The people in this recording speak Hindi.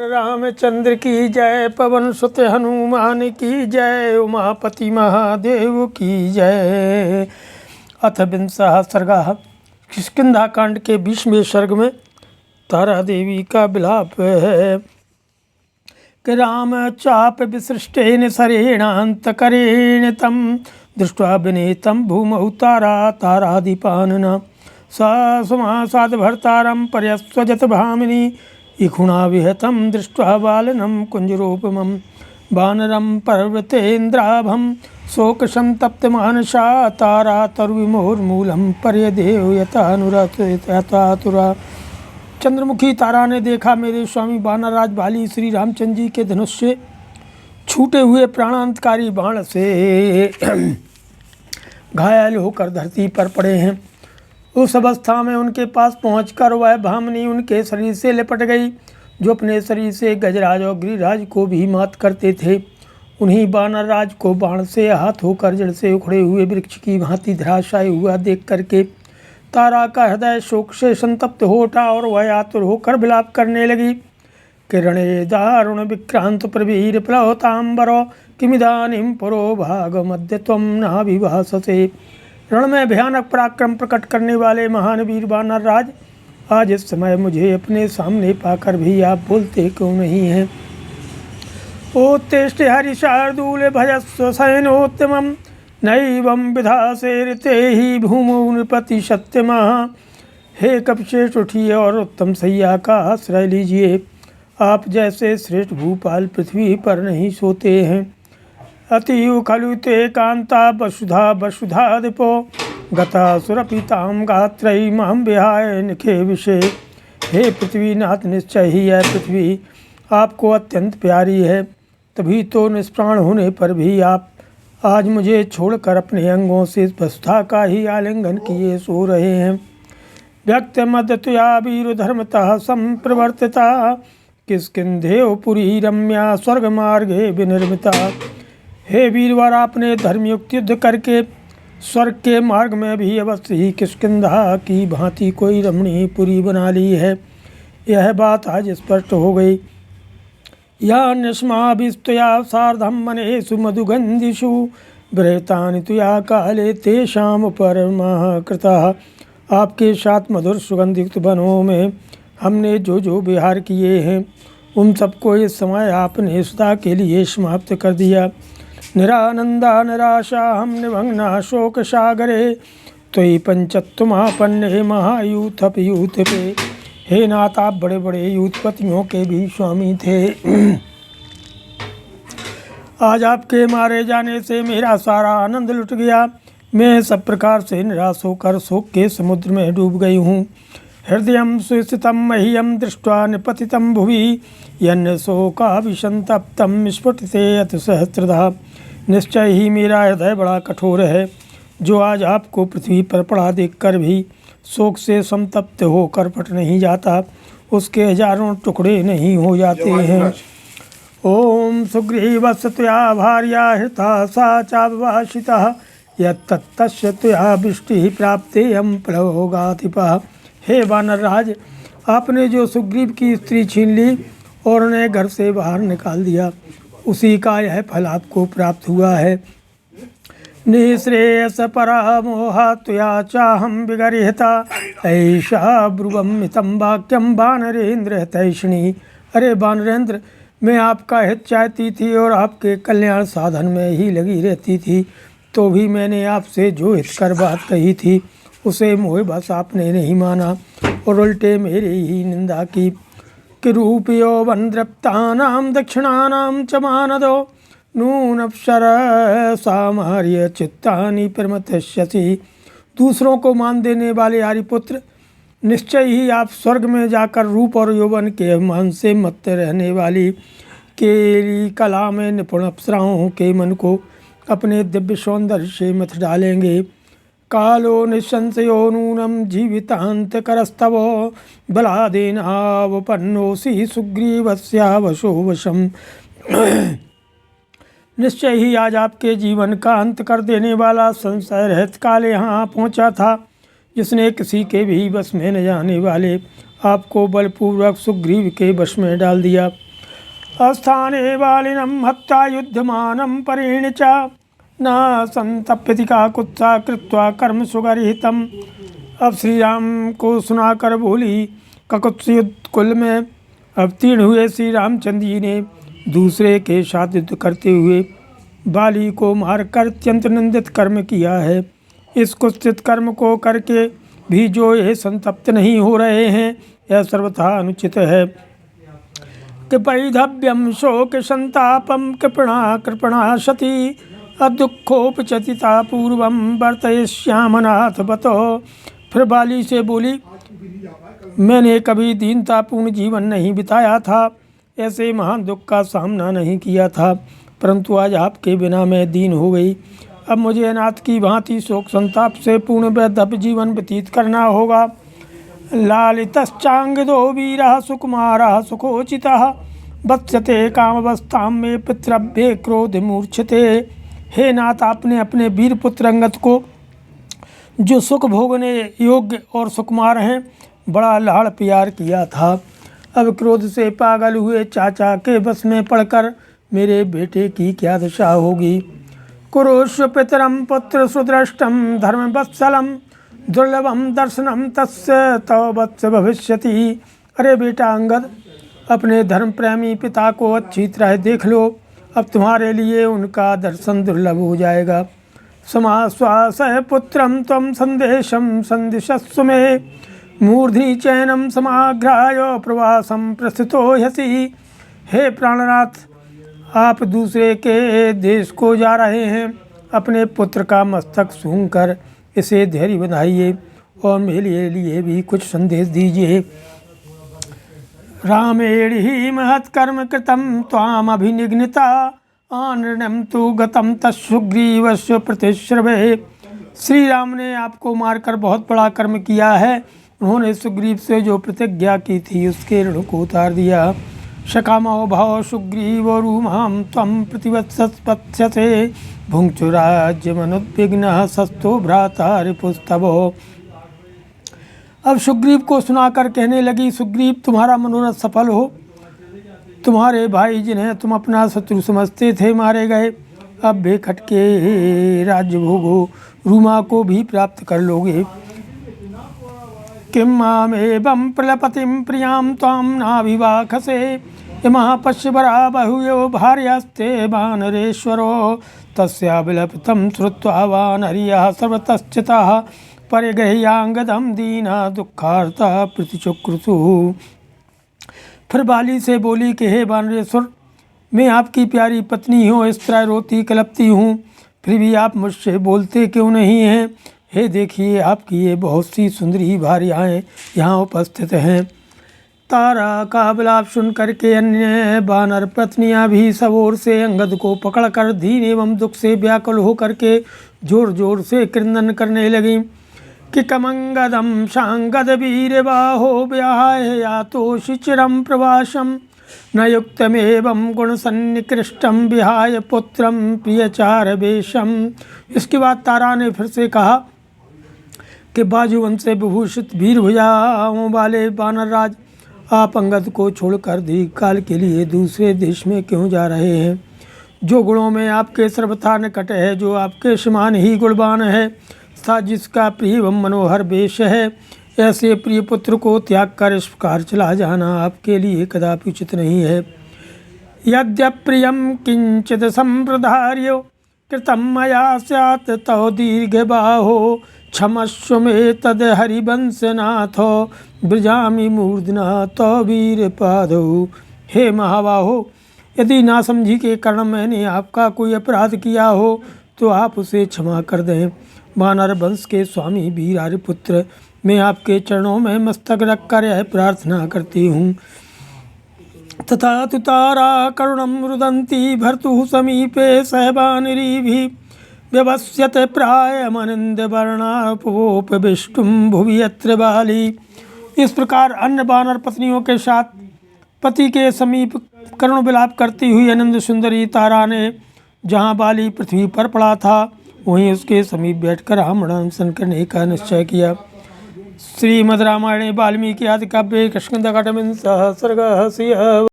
रामचंद्र की जय, पवन सुत हनुमान की जय, उमापति महादेव की जय। अथ विंशः सर्गः। किष्किंधा कांड के 20वें सर्ग में तारा देवी का विलाप है कि राम चाप विसृष्टेन सरेणान्तकरेण तं दृष्ट्वा विनीतं भूमौ तारादीपानना सा समासाद्भर्तारं पर्यस्वजत भामिनी इखुणा विहतं दृष्ट्वा बालनं कुञ्जरोपमं वानरं पर्वतेन्द्राभं शोकसन्तप्तमानसा तारा तरुविमोर्मूलं पर्यदेव यथानुरतुरा। चंद्रमुखी तारा ने देखा मेरे स्वामी वानरराज बाली श्री रामचंद्र जी के धनुष से छूटे हुए प्राणांतकारी बाण से घायल होकर धरती पर पड़े हैं। उस अवस्था में उनके पास पहुंचकर वह भामिनी उनके शरीर से लिपट गई, जो अपने शरीर से गजराज और गिरिराज को भी मात करते थे। उन्हीं वानरराज को बाण से आहत होकर जड़ से उखड़े हुए वृक्ष की भांति धराशायी हुआ देख करके तारा का हृदय शोक से संतप्त हो उठा और वह आतुर होकर विलाप करने लगी। किरणे दारुण विक्रांत प्रवीर प्लवतांबरो किमिदानीं पुरो भाग मध्य त्वं नाभिभाससे। रण में भयानक पराक्रम प्रकट करने वाले महान वीर वानरराज, आज इस समय मुझे अपने सामने पाकर भी आप बोलते क्यों नहीं हैं। उत्तिष्ठ हरिशार्दूल भजस्व सैनोत्तमं नैवं विधासेरिते ही भूमौ नृपति सत्यमः। हे कपिशेष उठिए और उत्तम सैया का आश्रय लीजिए। आप जैसे श्रेष्ठ भूपाल पृथ्वी पर नहीं सोते हैं। अतियु खलु ते कांता वसुधादिपो गता सुरपितां गात्रयी मां विहाय निखे विषे। हे पृथ्वीनाथ, निश्चय ही यह पृथ्वी आपको अत्यंत प्यारी है, तभी तो निष्प्राण होने पर भी आप आज मुझे छोड़कर अपने अंगों से वसुधा का ही आलिंगन किए सो रहे हैं। व्यक्त मदतया वीर धर्मतः संप्रवर्तिता किष्किंधेव पुरी रम्या स्वर्ग मार्गे विनिर्मिता। हे वीरवर, आपने धर्मयुक्त युद्ध करके स्वर्ग के मार्ग में भी अवश्य ही किष्किंधा की भांति कोई रमणीय पुरी बना ली है। यह बात आज स्पष्ट हो गई। या निष्माभिस्तया सार्धम मनेषु मधुगंधिषु बृहतानि तुया काले तेषां परमः कृतः। आपके साथ मधुर सुगंधित वनों में हमने जो विहार किए हैं, उन सबको इस समय आपने सदा के लिए समाप्त कर दिया। निरानंदा निराशा हम निमग्ना शोक सागरे त्वयि पंचत्वमापन्ने महायूथपयूथ पे। हे नाथ, आप बड़े बड़े यूथपतियों के भी स्वामी थे। आज आपके मारे जाने से मेरा सारा आनंद लुट गया। मैं सब प्रकार से निराश होकर शोक के समुद्र में डूब गई हूँ। हृदयं सुस्थितं मह्यं दृष्ट्वा निपतितं भुवि यन्न शोकाभिसंतप्तं स्फुटते अथ सहस्रधा। निश्चय ही मेरा हृदय बड़ा कठोर है, जो आज आपको पृथ्वी पर पड़ा देखकर भी शोक से संतप्त होकर फट नहीं जाता, उसके हजारों टुकड़े नहीं हो जाते हैं। ओम सुग्रीवस्य त्वया भार्या हृता सा चाभिभाषितः यत्तस्य त्वया वृष्टिः प्राप्तेयं प्लवगाधिपः। हे वानरराज, आपने जो सुग्रीव की स्त्री छीन ली और उन्हें घर से बाहर निकाल दिया, उसी का यह फल आपको प्राप्त हुआ है। निःश्रेयस परामोहा त्वया चाहं विगर्हिता ऐषा ब्रुवं मितं वाक्यं वानरेन्द्र तैषिणी। अरे वानरेंद्र, मैं आपका हित चाहती थी और आपके कल्याण साधन में ही लगी रहती थी, तो भी मैंने आपसे जो हितकर बात कही थी उसे मोह बस आपने नहीं माना और उल्टे मेरी ही निंदा की। कि रूपयो वनद्रप्तानां दक्षिणानां च मानदो नूनप्सर सामार्य चित्तानि प्रमथस्यसि। दूसरों को मान देने वाले आर्यपुत्र, निश्चय ही आप स्वर्ग में जाकर रूप और यौवन के अभिमान से मत रहने वाली केली कला में निपुण अप्सराओं के मन को अपने दिव्य सौंदर्य से मथ डालेंगे। कालो निःसंशयो नूनं जीवितान्तकरस्तव बलादेनावपन्नोऽसि सुग्रीवस्यावशो वशम्। निश्चय ही आज आपके जीवन का अंत कर देने वाला संशय रहित काल यहाँ पहुँचा था, जिसने किसी के भी वश में न जाने वाले आपको बलपूर्वक सुग्रीव के वश में डाल दिया। अस्थाने बालिनं हत्या युद्धमानं परेण च न संतप्यति काकुत्सा कृत्वा कर्म सुगर्हितम्। अब श्री राम को सुनाकर बोली, काकुत्स युद्ध कुल में अवतीर्ण हुए श्री रामचंद्र जी ने दूसरे के साथ युद्ध करते हुए बाली को मारकर अत्यंत निंदित कर्म किया है। इस कुत्सित कर्म को करके भी जो ये संतप्त नहीं हो रहे हैं, यह सर्वथा अनुचित है। कृपैधव्यम शोक संतापम कृपणा कृपणा सती अदुःखोपचतिता पूर्वम वर्तयिष्यामनाथ बतो। फिर बाली से बोली, मैंने कभी दीनतापूर्ण जीवन नहीं बिताया था, ऐसे महान दुख का सामना नहीं किया था, परंतु आज आपके बिना मैं दीन हो गई। अब मुझे अनाथ की भांति शोक संताप से पूर्ण वैधव्य जीवन व्यतीत करना होगा। लालितश्चांगदो वीरः सुकुमारः सुखोचितः वत्स्यते कामावस्थां में पितृभ्ये क्रोध मूर्छते। हे नाथ, आपने अपने वीर पुत्र अंगद को, जो सुख भोगने योग्य और सुकुमार हैं, बड़ा लाड़ प्यार किया था। अब क्रोध से पागल हुए चाचा के बस में पड़कर मेरे बेटे की क्या दशा होगी। कुरुष्व पितरम पुत्र सुदृष्टम धर्मवत्सलम दुर्लभम दर्शनम तस्य तव वत्स भविष्यति। अरे बेटा अंगद, अपने धर्म प्रेमी पिता को अच्छी तरह देख लो, अब तुम्हारे लिए उनका दर्शन दुर्लभ हो जाएगा। समाश्वास पुत्रम तम संदेशम संदिशस्व मे मूर्धनि चैनम समाग्राय प्रवासम प्रस्थितो ह्यसि। हे प्राणनाथ, आप दूसरे के देश को जा रहे हैं, अपने पुत्र का मस्तक सूंघकर इसे धैर्य बंधाइए और मेरे लिए भी कुछ संदेश दीजिए। रामेण ही महत्कर्म कृतं त्वाम अभिनिघ्नता आनृणं तु गतं तत्सुग्रीवस्य प्रतिश्रवे। श्री राम ने आपको मारकर बहुत बड़ा कर्म किया है। उन्होंने सुग्रीव से जो प्रतिज्ञा की थी उसके ऋण को उतार दिया। शकामो भाव सुग्रीव रूमां त्वं प्रतिवत्सत्स्यसे भुङ्क्तु राज्यमनुद्विग्नः सस्तो भ्राता रिपुस्तवो। अब सुग्रीव को सुनाकर कहने लगी, सुग्रीव, तुम्हारा मनोरथ सफल हो। तुम्हारे भाई जिन्हें तुम अपना शत्रु समझते थे मारे गए, अब बेखट के राज्य भोगो, रूमा को भी प्राप्त कर लोगे। किं मामेवं प्रलपतिं प्रियां त्वां नाभिवाखसे इमः पश्यवरा बहुयो भार्यास्ते वानरेश्वरो। तस्या विलपितं श्रुत्वा वानर्यः सर्वतश्चिताः परिगृह्याङ्गदं दीना दुःखार्ता प्रतिचुक्रतु। फिर बाली से बोली कि हे वानरेश्वर, मैं आपकी प्यारी पत्नी हूँ, इस तरह रोती कलपती हूँ, फिर भी आप मुझसे बोलते क्यों नहीं हैं। हे देखिए, आपकी ये बहुत सी सुंदरी भार्याएँ यहाँ उपस्थित हैं। तारा का विलाप सुन करके अन्य वानर पत्नियाँ भी सब ओर से अंगद को पकड़कर दीन एवं दुख से व्याकुल होकर के जोर जोर से क्रंदन करने लगीं कि कमंगदम शांगद वीर बाहो व्याहाय यातोषि चिरम प्रवासम न युक्तमेवं गुण सन्निकृष्टम विहाय पुत्रम प्रियचार वेशम। इसके बाद तारा ने फिर से कहा कि बाजूवंश से विभूषित वीर भुजाओं वाले वानरराज, आप अंगद को छोड़कर दीर्घ काल के लिए दूसरे देश में क्यों जा रहे हैं। जो गुणों में आपके सर्वथा निकट है, जो आपके समान ही गुणवान है, तथा जिसका प्रिय एवं मनोहर वेश है, ऐसे प्रिय पुत्र को त्याग कर इस प्रकार चला जाना आपके लिए कदापि उचित नहीं है। यद्यप्रियं किंचित संप्रधार्यो कृतं मया स्यात् तव दीर्घबाहो क्षमस्व मे तद हरिवंशनाथो ब्रजामि मूर्धना तव वीर पादौ। हे महाबाहो, यदि नासमझी के कारण मैंने आपका कोई अपराध किया हो तो आप उसे क्षमा कर दें। वानर वंश के स्वामी वीर आर्यपुत्र, मैं आपके चरणों में मस्तक रखकर यह प्रार्थना करती हूँ। तथा तु तारा करुणं रुदन्ती भर्तुः समीपे सहबानरीभिः व्यवस्यते प्रायमनिन्द वर्णापोपविष्टुं भुवि यत्र बाली। इस प्रकार अन्य वानर पत्नियों के साथ पति के समीप करुण विलाप करती हुई आनंद सुंदरी तारा ने जहाँ बाली पृथ्वी पर पड़ा था, वहीं उसके समीप बैठकर रावण अनशन करने का निश्चय किया। श्रीमद् रामायणे वाल्मीकि आदि काव्ये कृष्णकाण्डे सर्गः